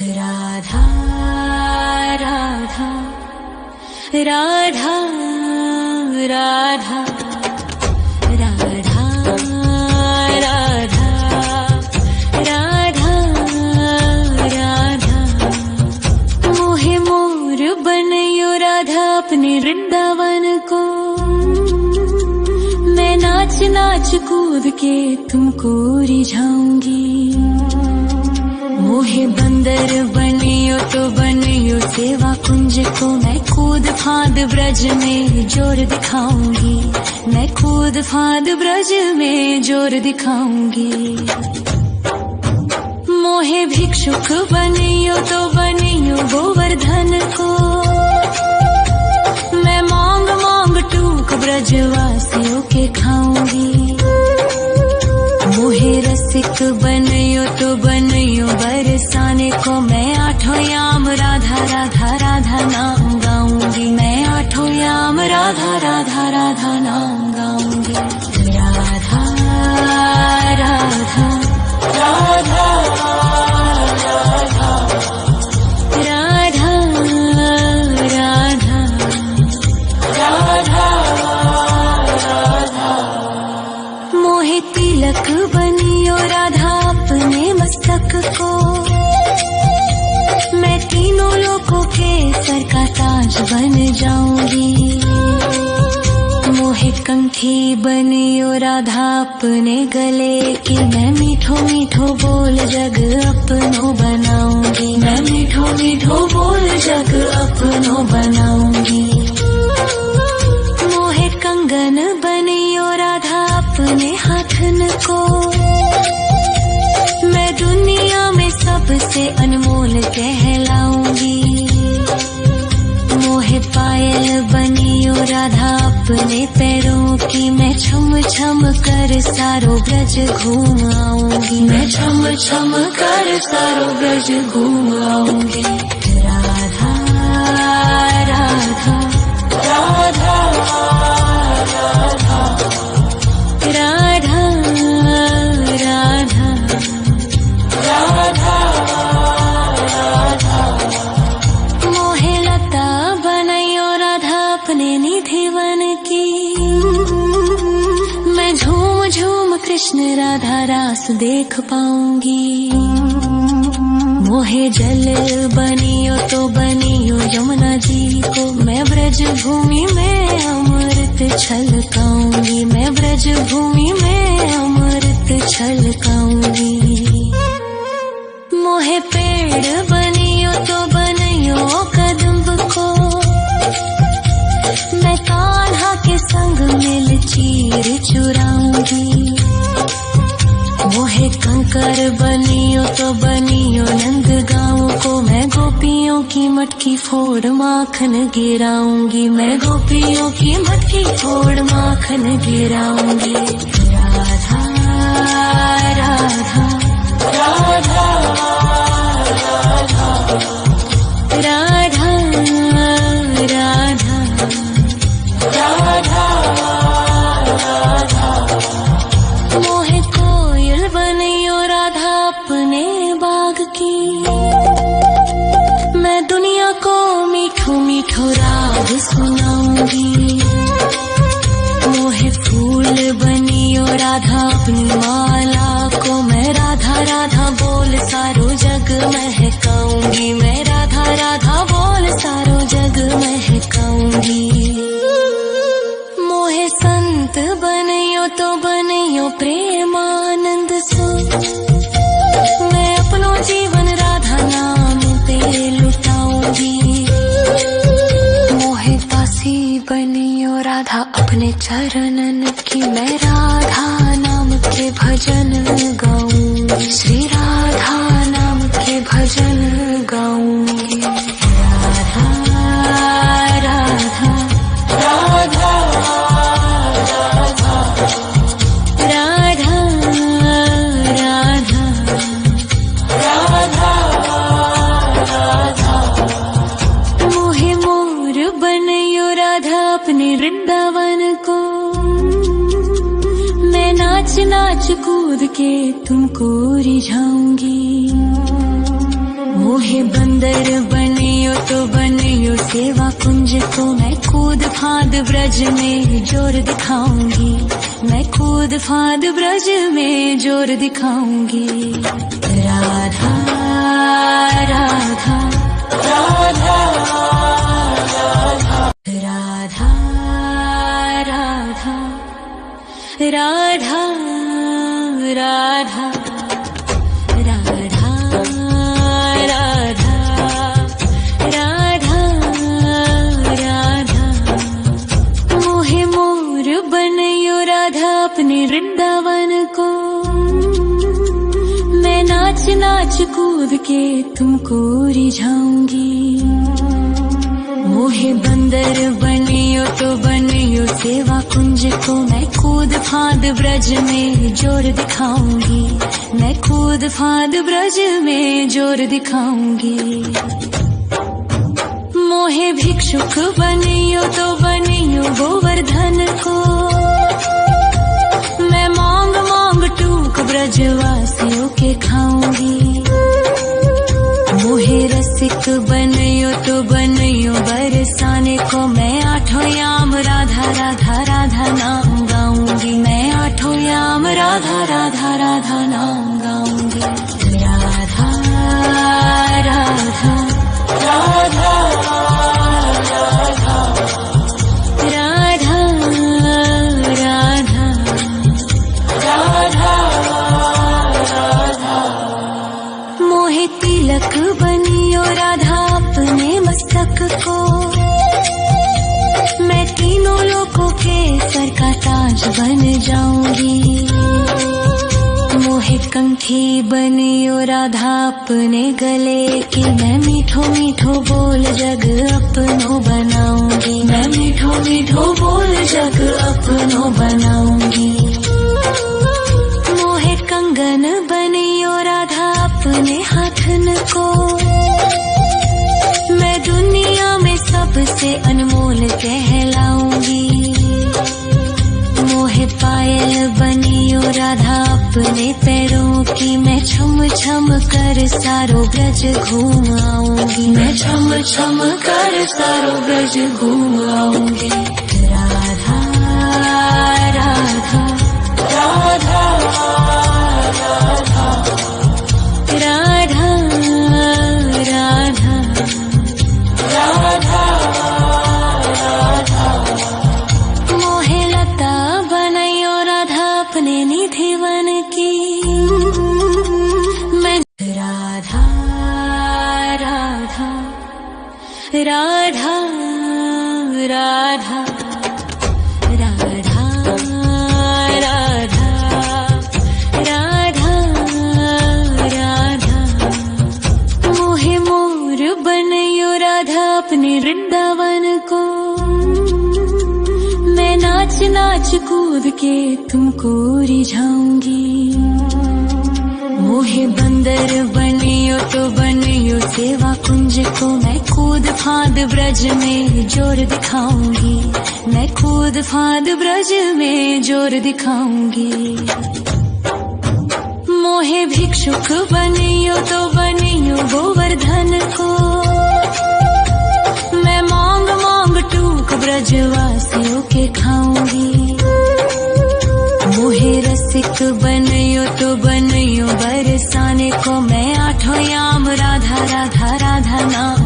राधा राधा राधा राधा राधा राधा राधा राधा मोहे मोर बनयो राधा अपने वृंदावन को। मैं नाच नाच कूद के तुमको रिझाऊंगी। मोहे बंदर बनियो तो बनियो सेवा कुंज को। मैं कूद फांद ब्रज में जोर दिखाऊंगी। मैं कूद फांद ब्रज में जोर दिखाऊंगी। मोहे भिक्षुक बनियो तो बनियो गोवर्धन को। मैं मांग मांग टूक ब्रजवासियों के खाऊंगी। मोहे रसिक बनयो तो बनयो बरसाने को। मैं आठों याम राधा राधा राधा नाम गाऊंगी। मैं आठों याम राधा राधा राधा नाम गाऊंगी। राधा राधा राधा राधा राधा राधा राधा। मोहे तिलक बनियो राधा अपने मस्तक को। मैं तीनों लोगों के सर का ताज बन जाऊंगी। मोहे कंठी बनियो राधा अपने गले की। मैं मीठो मीठो बोल जग अपनो बनाऊंगी। मैं मीठो मीठो बोल जग अपनो बनाऊंगी। मोहे कंगन बनियो राधा अपने हाथन को। मैं दुनिया में सबसे अनमोल कहलाऊंगी। मोहे पायल बनियो राधा अपने पैरों की। मैं छम छम कर सारो ब्रज घूम आऊंगी। मैं छम छम कर सारो ब्रज घूम आऊंगी। राधा राधा राधा राधा राधा राधा राधा राधा। मोहे लता बनयो राधा अपने निधिवन की। मैं झूम झूम कृष्ण राधा रास देख पाऊंगी। मोहे जल बनियो तो बनियो यमुना जी को। मैं ब्रज भूमि में अमृत छलकाऊंगी। मैं ब्रज भूमि में अमृत छलकाऊंगी। मोहे पेड़ बनियो तो बनियो कदम्ब को। मैं कान्हा के संग मिल चीर चुराऊंगी। मोहे कंकर बनियो तो बनियो नंद गाँव को। मैं गोपियों की मटकी फोड़ माखन गिराऊंगी। मैं गोपियों की मटकी फोड़ माखन गिराऊंगी। राधा राधा राधा राधा राधा राधा राधा। मोहे कोयल बनियो राधा अपने बाग की। मैं दुनिया को मीठो मीठो राग सुनाऊंगी। मोहे फूल बनियो राधा अपनी माला को। मैं राधा राधा बोल सारो जग महकाऊंगी। मैं राधा राधा बोल सारो जग महकाऊंगी। मोहे संत बनियो तो बनियो प्रेमानंद सो। मैं अपनो जीवन राधा नाम पे लुटाऊंगी। मोहे दासी बनियो राधा अपने चरणन की। मैं राधा नाम के भजन गाऊंगी। श्री राधा नाम के भजन गाऊंगी। राधा राधा राधा राधा राधा राधा राधा। मोहे मोर बनयो राधा अपने वृंदावन को। मैं नाच नाच कूद के तुमको रिझाऊंगी। मोहे बंदर बनियो तो बनियो सेवा कुंज को मैं कूद फांद ब्रज में जोर दिखाऊंगी, मैं कूद फांद ब्रज में जोर दिखाऊंगी। राधा राधा राधा राधा राधा राधा राधा अपने वृंदावन को मैं नाच नाच कूद के तुमको रिझाऊंगी। मोहे बंदर बनियो तो बनियो सेवा कुंज को मैं कूद फांद ब्रज में जोर दिखाऊंगी, मैं कूद फांद ब्रज में जोर दिखाऊंगी। मोहे भिक्षुक बनियो तो बनियो गोवर्धन को मैं मांग मांग टूक ब्रजवासियों के खाऊंगी। मोहे रसिक बनियो तो बनियो बरसाने को मैं आठों याम राधा राधा राधा नाम गाऊंगी, मैं आठों याम राधा राधा राधा नाम गाऊंगी। राधा राधा राधा तिलक बनियो राधा अपने मस्तक को मैं तीनों लोगों के सर का ताज बन जाऊंगी। मोहे कंठी बनियो राधा अपने गले की मैं मीठो मीठो बोल जग अपनो बनाऊंगी, मैं मीठो मीठो बोल जग अपनो बनाऊंगी। मोहे कंगन बनियो राधा अपने हाथन को मैं दुनिया में सबसे अनमोल कहलाऊंगी। मोहे पायल बनियो राधा अपने पैरों की मैं छम छम कर सारो ब्रज घूम आऊंगी, मैं छम छम कर सारो ब्रज घूम आऊंगी। राधा राधा राधा राधा राधा राधा राधा मोहे लता बनायो राधा अपने निधि वन की मैं राधा राधा राधा राधा अपने वृंदावन को मैं नाच नाच कूद के तुमको रिझाऊंगी। मोहे बंदर बनियो तो बनियो सेवा कुंज को मैं कूद फांद ब्रज में जोर दिखाऊंगी, मैं कूद फांद ब्रज में जोर दिखाऊंगी। मोहे भिक्षुक बनियो तो बनियो गोवर्धन को मैं मांग मांग टूक ब्रजवासियों के खाऊंगी। मोहे रसिक बनियो तो बनियो बरसाने को मैं आठों याम राधा राधा राधा नाम